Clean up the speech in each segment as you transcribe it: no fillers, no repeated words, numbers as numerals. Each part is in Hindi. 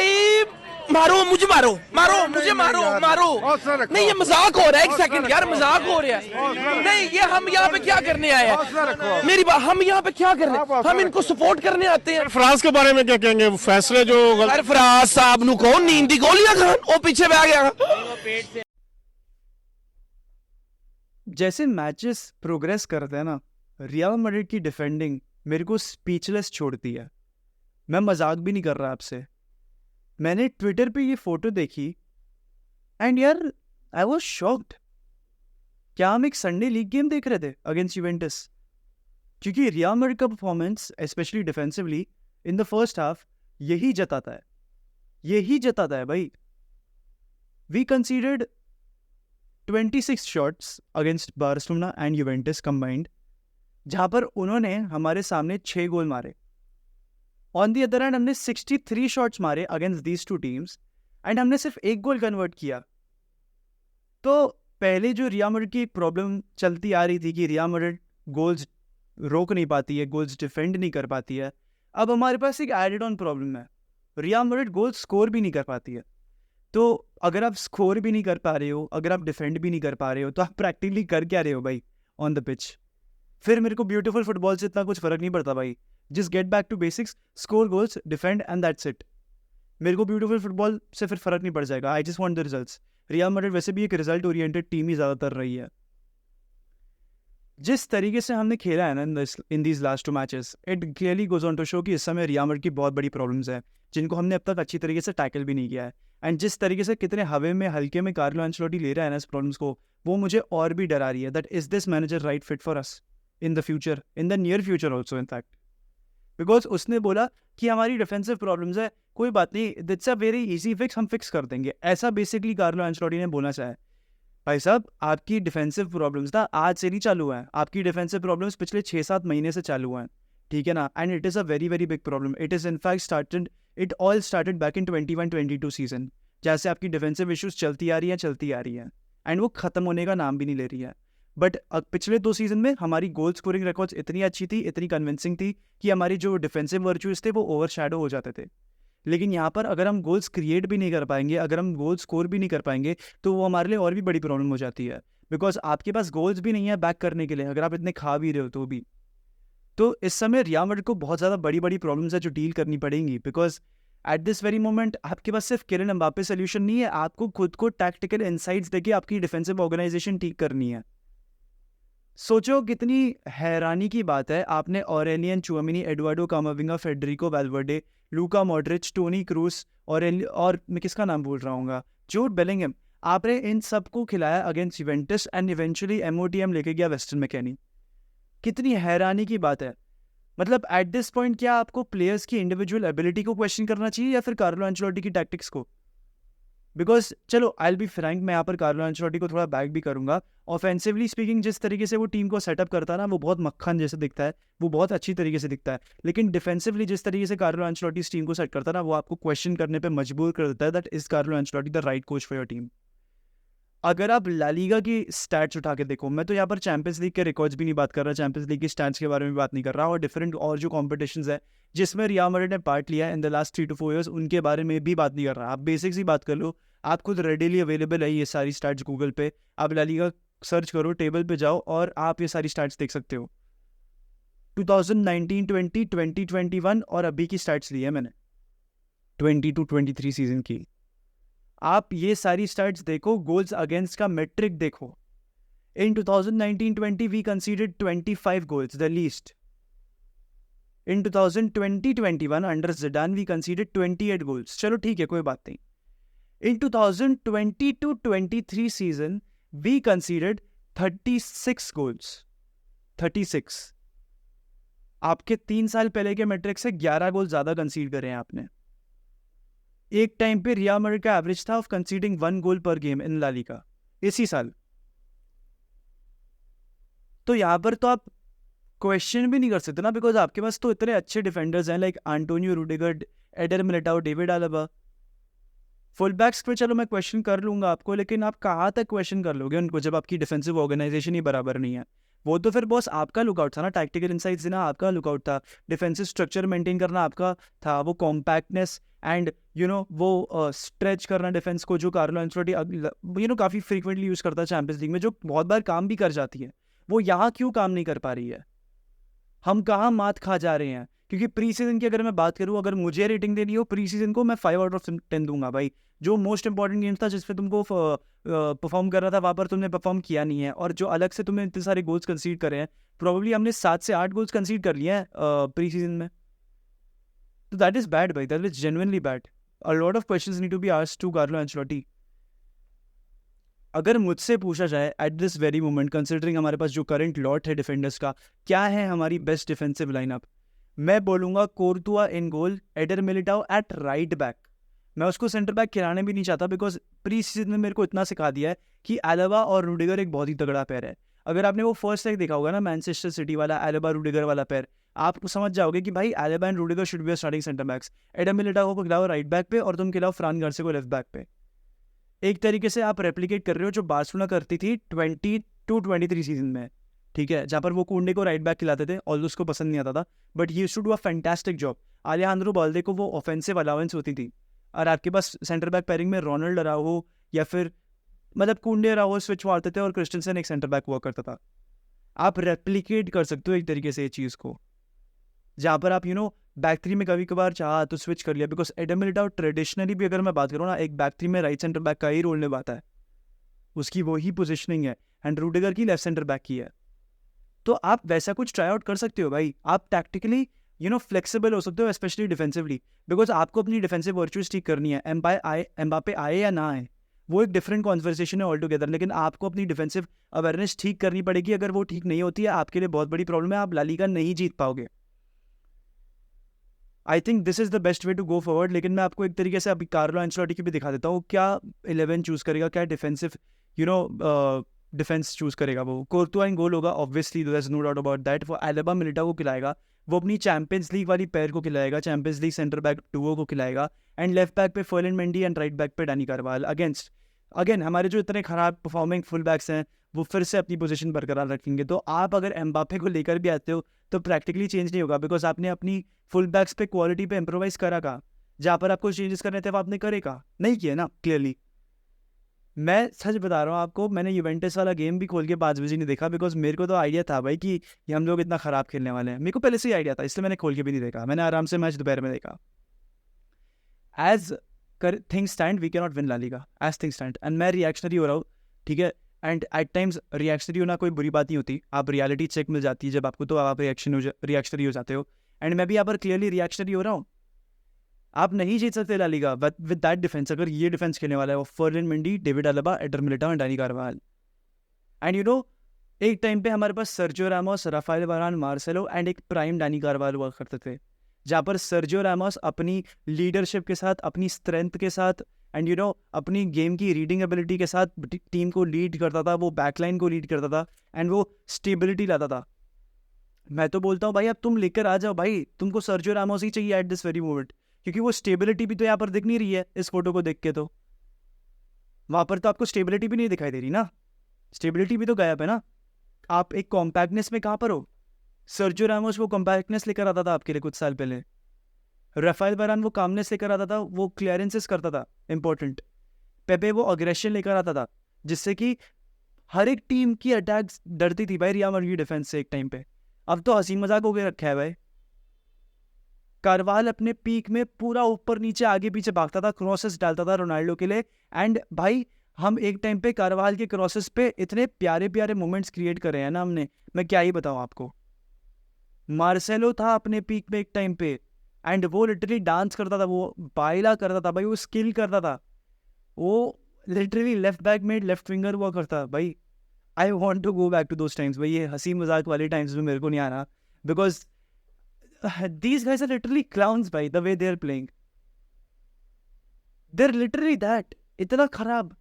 भाई मारो मुझे, मारो मारो मुझे, मारो मारो। नहीं ये मजाक हो रहा है, एक सेकंड यार, मजाक हो रहा है। नहीं ये हम यहाँ पे क्या करने आए हैं, मेरी बात, हम यहाँ पे क्या करने, हम इनको सपोर्ट करने आते हैं। फराज के बारे में क्या कहेंगे, फैसले जो यार फराज साहब नु कौन नींद दी गोलियां खान, वो पीछे बह गया। जैसे मैचेस प्रोग्रेस करते हैं ना, रियल मैड्रिड की डिफेंडिंग मेरे को स्पीचलेस छोड़ती है। मैं मजाक भी नहीं कर रहा आपसे। मैंने ट्विटर पे ये फोटो देखी एंड यार आई वाज शॉक्ड। क्या हम एक संडे लीग गेम देख रहे थे अगेंस्ट यूवेंटस? क्योंकि रियल मैड्रिड का performance specially defensively in the first half यही जताता है भाई। We conceded 26 shots against Barcelona and Juventus combined, जहां पर उन्होंने हमारे सामने 6 गोल मारे। ऑन दी अदर हैंड हमने 63 शॉट्स मारे against these two teams and हमने सिर्फ 1 गोल कन्वर्ट किया। तो पहले जो रियल मैड्रिड की एक प्रॉब्लम चलती आ रही थी कि रियल मैड्रिड गोल्स रोक नहीं पाती है, गोल्स डिफेंड नहीं कर पाती है, अब हमारे पास एक एडेड ऑन प्रॉब्लम है, रियल मैड्रिड गोल स्कोर भी नहीं कर पाती है। तो अगर आप स्कोर भी नहीं कर पा रहे हो, अगर आप डिफेंड भी नहीं कर पा रहे हो, तो आप प्रैक्टिकली कर क्या रहे हो भाई ऑन द पिच? फिर मेरे को ब्यूटीफुल फुटबॉल से इतना कुछ फर्क नहीं पड़ता भाई। Just get back to basics, score goals, defend and that's it. मेरे को ब्यूटीफुल फुटबॉल से फिर फर्क नहीं पड़ जाएगा। I just want the results. Real Madrid वैसे भी एक रिजल्ट ओरिएंटेड टीम ही ज़्यादातर रही है। जिस तरीके से हमने खेला है ना in these last 2 matches, it clearly goes on to show कि इस समय रियल मैड्रिड की बहुत बड़ी प्रॉब्लम्स है, जिनको हमने अब तक अच्छी तरीके से टैकल भी नहीं किया है। एंड जिस तरीके से कितने हवे में हल्के में कार्लो एंचेलोटी ले रहा है ना इस प्रॉब्लम्स को, वो मुझे और भी डरा रही है that is this manager right fit for us in the future, in the near future also in fact. Because उसने बोला कि हमारी डिफेंसिव प्रॉब्लम्स है, कोई बात नहीं, it's a very easy fix, हम फिक्स कर देंगे, ऐसा बेसिकली कार्लो एंचेलोटी ने बोलना चाहा। भाई साहब आपकी डिफेंसिव प्रॉब्लम्स ना आज से नहीं चालू है, आपकी डिफेंसिव प्रॉब्लम्स पिछले 6-7 महीने से चालू हैं, ठीक है ना। And it is a very very big problem. It is in fact it all started back in 21-22 season, जैसे आपकी डिफेंसिव इश्यूज चलती आ रही हैं एंड वो खत्म होने का नाम भी नहीं ले रही है। बट पिछले 2 सीजन में हमारी गोल स्कोरिंग रिकॉर्ड्स इतनी अच्छी थी, इतनी कन्विंसिंग थी कि हमारी जो डिफेंसिव वर्च्यूज थे वो ओवरशैडो हो जाते थे। लेकिन यहाँ पर अगर हम गोल्स क्रिएट भी नहीं कर पाएंगे, अगर हम गोल स्कोर भी नहीं कर पाएंगे, तो वो हमारे लिए और भी बड़ी प्रॉब्लम हो जाती है। बिकॉज आपके पास गोल्स भी नहीं है बैक करने के लिए, अगर आप इतने खा भी रहे हो तो भी। तो इस समय रियल मैड्रिड को बहुत ज़्यादा बड़ी बड़ी प्रॉब्लम्स है जो डील करनी पड़ेंगी। Because at this very moment आपके पास सिर्फ किलियन एम्बाप्पे सोल्यूशन नहीं है, आपको खुद को टैक्टिकल इनसाइट्स देके आपकी डिफेंसिव ऑर्गेनाइजेशन ठीक करनी है। सोचो कितनी हैरानी की बात है, आपने Aurelien Tchouameni, Eduardo Camavinga, Federico Valverde, Luka Modric, Toni Kroos और मैं किसका नाम बोल रहा हूँ, जूड बेलिंगहम, आपने इन सबको खिलाया अगेंस्ट यूवेंटस एंड इवेंचुअली एमओटीएम लेके गया वेस्टर्न मैकेनी। कितनी हैरानी की बात है। मतलब एट दिस पॉइंट क्या आपको प्लेयर्स की इंडिविजुअल एबिलिटी को क्वेश्चन करना चाहिए या फिर कार्लो एंचेलोटी की टैक्टिक्स को? बिकॉज चलो आई विल बी फ्रैंक, मैं यहाँ पर कार्लो एंचेलोटी को थोड़ा बैक भी करूंगा। ऑफेंसिवली स्पीकिंग जिस तरीके से वो टीम को सेटअप करता है ना, वो बहुत मक्खन जैसे दिखता है, वो बहुत अच्छी तरीके से दिखता है। लेकिन डिफेंसिवली जिस तरीके से कार्लो एंचेलोटी इस टीम को सेट करता है ना, वो आपको क्वेश्चन करने पे मजबूर कर देता है that is Carlo Ancelotti the right coach for your team. अगर आप ला लीगा की स्टैट्स उठा के देखो, मैं तो यहाँ पर चैंपियंस लीग के रिकॉर्ड्स भी नहीं बात कर रहा, चैंपियंस लीग की स्टैट्स के बारे में बात नहीं कर रहा, और डिफरेंट और जो कॉम्पिटिशन्स है जिसमें रियल मैड्रिड ने पार्ट लिया है in the last 3 to 4 years, उनके बारे में भी बात नहीं कर रहा। आप बेसिक्स ही बात कर लो, आप खुद रेडिली अवेलेबल है ये सारी स्टैट्स गूगल पे, आप ला लीगा सर्च करो, टेबल पे जाओ और आप ये सारी स्टैट्स देख सकते हो। 2019-20, 2021 और अभी की स्टैट्स ली है मैंने 22-23 सीजन की। आप ये सारी स्टैट्स देखो, गोल्स अगेंस्ट का मेट्रिक देखो। In 2019-20 we considered 25 goals, the least. In 2020-21 under Zidane we considered 28 goals. चलो ठीक है, कोई बात नहीं। In 2022-23 season we considered 36 goals, 36। आपके 3 साल पहले के मैट्रिक से 11 गोल ज्यादा कंसीड करे हैं आपने। एक टाइम पे रियल मैड्रिड का एवरेज था ऑफ कंसीडिंग 1 गोल पर गेम इन ला लीगा इसी साल। तो यहां पर तो आप क्वेश्चन भी नहीं कर सकते ना, बिकॉज आपके पास तो इतने अच्छे डिफेंडर्स हैं like Antonio Rudiger, Eder Militao, David Alaba. Full backs पे चलो मैं क्वेश्चन कर लूंगा आपको, लेकिन आप कहाँ तक क्वेश्चन कर लोगे उनको जब आपकी डिफेंसिव ऑर्गेनाइजेशन ही बराबर नहीं है। वो तो फिर बॉस आपका लुकआउट था ना, टैक्टिकल इनसाइट्स देना आपका लुकआउट था, डिफेंसिव स्ट्रक्चर मेंटेन करना आपका था, वो कॉम्पैक्टनेस एंड वो स्ट्रेच करना डिफेंस को, जो कार्लो एंचेलोटी काफ़ी फ्रीक्वेंटली यूज़ करता है चैंपियंस लीग में, जो बहुत बार काम भी कर जाती है, वो यहाँ क्यों काम नहीं कर पा रही है? हम कहाँ मात खा जा रहे हैं? क्योंकि प्री सीजन की अगर मैं बात करूँ, अगर मुझे रेटिंग देनी हो प्री सीजन को, मैं 5/10 दूंगा भाई। जो मोस्ट इंपॉर्टेंट गेम था जिसपे तुमको परफॉर्म कर रहा था, वहाँ पर तुमने परफॉर्म किया नहीं है, और जो अलग से तुमने इतने सारे गोल्स कंसीड करे हैं, प्रोबेबली हमने 7 से 8 गोल्स कंसीड कर लिए हैं प्री सीजन में। तो दैट इज बैड भाई, that is genuinely bad. A lot of questions need to be asked to Carlo Ancelotti. अगर मुझसे पूछा जाए at this very moment, considering हमारे पास जो करंट लॉट है डिफेंडर्स का, क्या है हमारी बेस्ट डिफेंसिव लाइनअप, मैं बोलूँगा Courtois in goal, Eder Militao at right back. मैं उसको सेंटर बैक खिलाने भी नहीं चाहता, बिकॉज प्री सीजन में मेरे को इतना सिखा दिया है कि एलेबा और रूडिगर एक बहुत ही तगड़ा पैर है। अगर आपने वो फर्स्ट लेग देखा होगा ना, मैनचेस्टर सिटी वाला एलेबा रूडिगर वाला पैर, आप समझ जाओगे कि भाई Alaba and Rudiger should be starting centre backs. Eder Militao को खिलाओ राइट बैक पे, और तुम खिलाओ फ्रान गार्सिया को लेफ्ट बैक पे। एक तरीके से आप रेप्लिकेट कर रहे हो जो बार्सिलोना करती थी 22-23 सीजन में, ठीक है, जहाँ पर वो कुंडे को राइट बैक खिलाते थे, ऑल्दो उसको पसंद नहीं आता था, but he used to do a fantastic job. Alejandro Balde को वो ऑफेंसिव अलाउंस होती थी, और आपके पास सेंटर बैक पेयरिंग में रोनाल्ड अराउहो या फिर कुंडे अराउहो स्विच मारते थे, और क्रिस्टेंसन एक सेंटर बैक हुआ करता था। आप रेप्लिकेट कर सकते हो एक तरीके से ये चीज़ को, जहाँ पर आप बैक थ्री में कभी कभार चाहा तो स्विच कर लिया, बिकॉज एडम मिलिटाओ ट्रेडिशनली भी अगर मैं बात करूँ ना, एक बैक थ्री में राइट सेंटर बैक का ही रोल निभाता है, उसकी वही पोजिशनिंग है, एंड रूडिगर की लेफ्ट सेंटर बैक की है। तो आप वैसा कुछ ट्राई आउट कर सकते हो भाई, आप टैक्टिकली फ्लेक्सिबल हो सकते हो, स्पेशली डिफेंसिवली, बिकॉज आपको अपनी डिफेंसिव वर्चुअस ठीक करनी है। एम्बापे आए या ना आए वो एक डिफरेंट कॉन्वर्सेशन है ऑल टुगेदर, लेकिन आपको अपनी डिफेंसिव अवेयरनेस ठीक करनी पड़ेगी। अगर वो ठीक नहीं होती है, आपके लिए बहुत बड़ी प्रॉब्लम है, आप ला लीगा नहीं जीत पाओगे। I think this is the best way to go forward. लेकिन मैं आपको एक तरीके से अभी कार्लो एंचेलोटी की भी दिखा देता हूँ, क्या 11 चूज करेगा, क्या डिफेंसिव डिफेंस चूज करेगा। वो कोर्तुआ इन गोल होगा obviously, there is no doubt about that. वो एलेबा मिलिटा को खिलाएगा, वो अपनी चैंपियंस लीग वाली पैर को खिलाएगा, champions league centre back Duo को खिलाएगा, एंड लेफ्ट बैक पे फर्लिन मेंडी एंड राइट बैक पे डैनी कार्वाल। अगेंस्ट अगेन हमारे जो इतने खराब परफॉर्मिंग फुल बैक्स हैं, वो फिर से अपनी पोजीशन बरकरार रखेंगे। तो आप अगर एम्बापे को लेकर भी आते हो तो प्रैक्टिकली चेंज नहीं होगा, बिकॉज आपने अपनी फुल बैक्स पे क्वालिटी पे इम्प्रोवाइज करा का, जहाँ पर आपको चेंजेस करने थे वो आपने करेगा नहीं किया ना, क्लियरली। मैं सच बता रहा हूँ आपको, मैंने यूवेंटस वाला गेम भी खोल के 5 बजे नहीं देखा, बिकॉज मेरे को तो आइडिया था भाई कि ये हम लोग इतना खराब खेलने वाले हैं। मेरे को पहले से ही आइडिया था, इसलिए मैंने खोल के भी नहीं देखा, मैंने आराम से मैच दोपहर में देखा। As things stand we can not win La Liga, as things stand. And मैं रिएक्शनरी हो रहा हूँ, ठीक है, एंड एट टाइम्स रिएक्शनरी होना कोई बुरी बात नहीं होती, आप रियलिटी चेक मिल जाती है जब आपको, तो आप रिएक्शनरी हो जाते हो। एंड मैं भी यहाँ पर क्लियरली रिएक्शनरी हो रहा हूँ। आप नहीं जीत सकते La Liga with that defence. अगर ये डिफेंस खेलने वाला है, वो Ferland Mendy, David Alaba, Eder Militao and Dani Carvajal. And एक टाइम पे हमारे पास Sergio Ramos, Raphael Varane, Marcelo and एक प्राइम डैनी कार्वाल हुआ करते थे, जहाँ पर सर्जियो रामोस अपनी लीडरशिप के साथ, अपनी स्ट्रेंथ के साथ एंड अपनी गेम की रीडिंग एबिलिटी के साथ टीम को लीड करता था, वो बैकलाइन को लीड करता था, एंड वो स्टेबिलिटी लाता था। मैं तो बोलता हूँ भाई अब तुम लेकर आ जाओ भाई, तुमको सर्जियो रामोस ही चाहिए एट दिस वेरी मोमेंट, क्योंकि वो स्टेबिलिटी भी तो यहाँ पर दिख नहीं रही है इस फोटो को देख के। तो वहाँ पर तो आपको स्टेबिलिटी भी नहीं दिखाई दे रही ना, स्टेबिलिटी भी तो गायब है ना। आप एक कॉम्पैक्टनेस में कहाँ पर हो? सर्जियो रामोस वो कॉम्पैक्टनेस लेकर आता था आपके लिए कुछ साल पहले, राफेल वारान वो कामनेस लेकर आता था, वो क्लियरेंसेस करता था इंपॉर्टेंट, पेपे वो अग्रेशन लेकर आता था, जिससे कि हर एक टीम की अटैक्स डरती थी भाई रियल मैड्रिड डिफेंस से एक टाइम पे। अब तो हंसी मजाक हो गया रखा है भाई। कार्वाल अपने पीक में पूरा ऊपर नीचे आगे पीछे भागता था, क्रॉसेस डालता था रोनाल्डो के लिए, एंड भाई हम एक टाइम पे कार्वाल के क्रॉसेस पे इतने प्यारे प्यारे मोमेंट्स क्रिएट करे हैं ना हमने, मैं क्या ही बताऊं आपको। मार्सेलो था अपने पीक में एक टाइम पे, एंड वो लिटरली डांस करता था, वो बाइला करता था भाई, वो स्किल करता था, वो लिटरली लेफ्ट बैक में लेफ्ट विंगर हुआ करता भाई। I want to go back to those times भाई, ये हंसी मजाक वाले टाइम्स में मेरे को नहीं आ रहा, because these guys are literally clowns by the way they're playing. They're literally that. इतना खराब।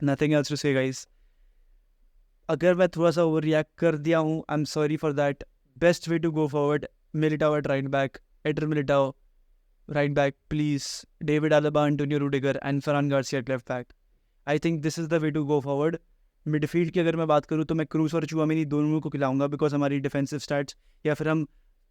Nothing else to say guys. अगर मैं थोड़ा सा ओवर रिएक्ट कर दिया हूँ, I am sorry for that. Best way to go forward, Militao at right back, Eder Militao right back please, David Alaba, Antonio Rudiger and Fran Garcia at left back. I think this is the way to go forward. Midfield की अगर मैं बात करूँ तो मैं क्रूस और चुआमेनी दोनों को खिलाऊंगा, बिकॉज हमारी डिफेंसिव स्टैट्स या फिर हम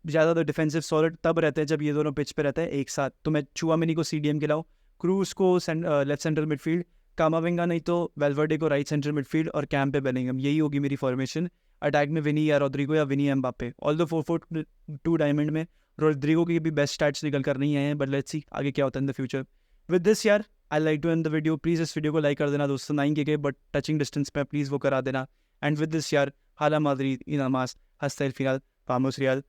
ज़्यादातर डिफेंसिव सॉलिड तब रहते हैं जब ये दोनों पिच पे रहते हैं एक साथ। तो मैं चुआमेनी को CDM खिलाऊँ, क्रूस को लेफ्ट सेंटर मिडफील्ड, कामाविंगा नहीं तो वेल्वर्डे को राइट सेंटर मिडफील्ड और कैंप पे बेलिंगम। यही होगी मेरी फॉर्मेशन। अटैक में विनी या रोड्रिगो या विनी एम्बापे। ऑल द 4-4-2 डायमंड में रोड्रिगो की भी बेस्ट स्टैट्स निकल कर नहीं आए हैं, बट लेट्स सी आगे क्या होता है in the future. With this यार I like to end the video. Please इस वीडियो को लाइक कर देना दोस्तों, 9K के बट टचिंग डिस्टेंस पे प्लीज़ वो करा देना। एंड विद दिस यार हाला मादरी इनामास हस्ता फिलहाल फामोस रियाल।